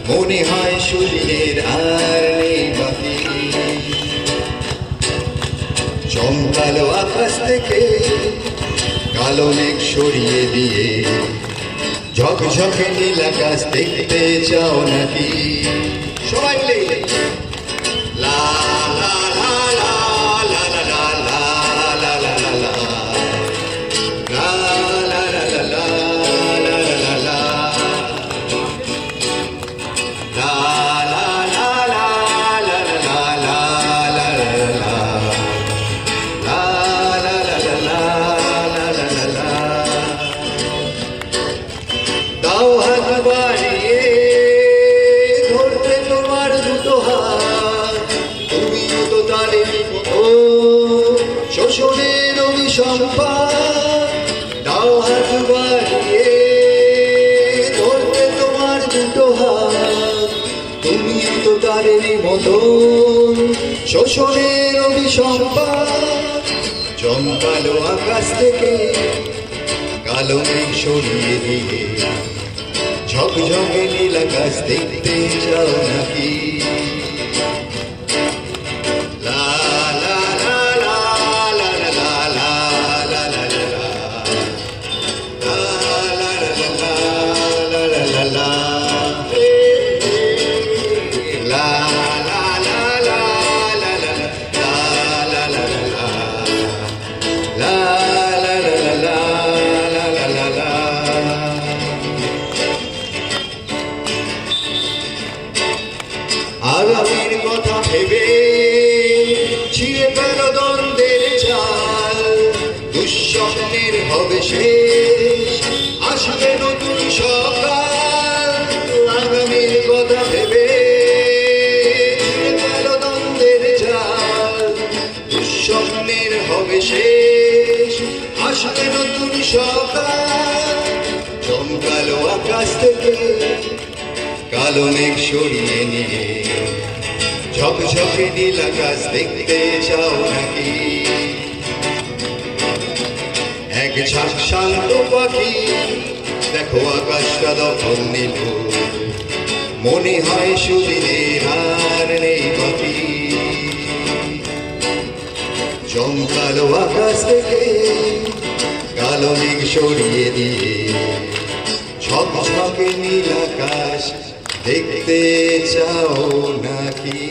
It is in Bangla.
মনে হয় সুদিনের আর নেই বাকি। জমকালো আকাশ থেকে কালো মেঘ সরিয়ে দিয়ে ঝকঝকে নীল আকাশ দেখতে চাও নাকি? সবাই মিলে লা লা লা লা লা লা লা লা লা লা লা লা দাও হাত বাড়িয়ে ধরতে তোমার দুটো হাত, তুমিও তো তারেরই মতো শোষণের অভিসম্পাদ। দাও হাত বাড়িয়ে ধরতে তোমার দুটো হাত, তুমিও তো তারেরই মতো শোষণের অভিসম্পাদ। জমকালো আকাশ থেকে কালো মেঘ সরিয়ে দিয়ে ঝকঝকে নীল আকাশ দেখতে চাও নাকি? লা লা লা লা লা লা লা লা লা লা লা লা লা লা লা। আগামীর কথা ভেবে ছিঁড়ে ফেল দ্বন্দ্বের চাল, দুঃস্বপ্নের হবে শেষ, আসবে নতুন সকাল। আগামীর কথা ভেবে ছিঁড়ে ফেল দ্বন্দ্বের চাল, দুঃস্বপ্নের হবে শেষ, আসবে নতুন সকাল। জমকালো আকাশ থেকে কালো মেঘ সরিয়ে নিয়ে ঝকঝকে নীল আকাশ দেখতে চাও নাকি? এক ঝাঁক শান্ত পাখি দেখো আকাশটা দখল নিল, মনে হয় সুদিনের আর নেই বাকি। জমকালো আকাশ থেকে কালো মেঘ সরিয়ে দিয়ে ঝকঝকে নীল আকাশ দেখতে চাও নাকি?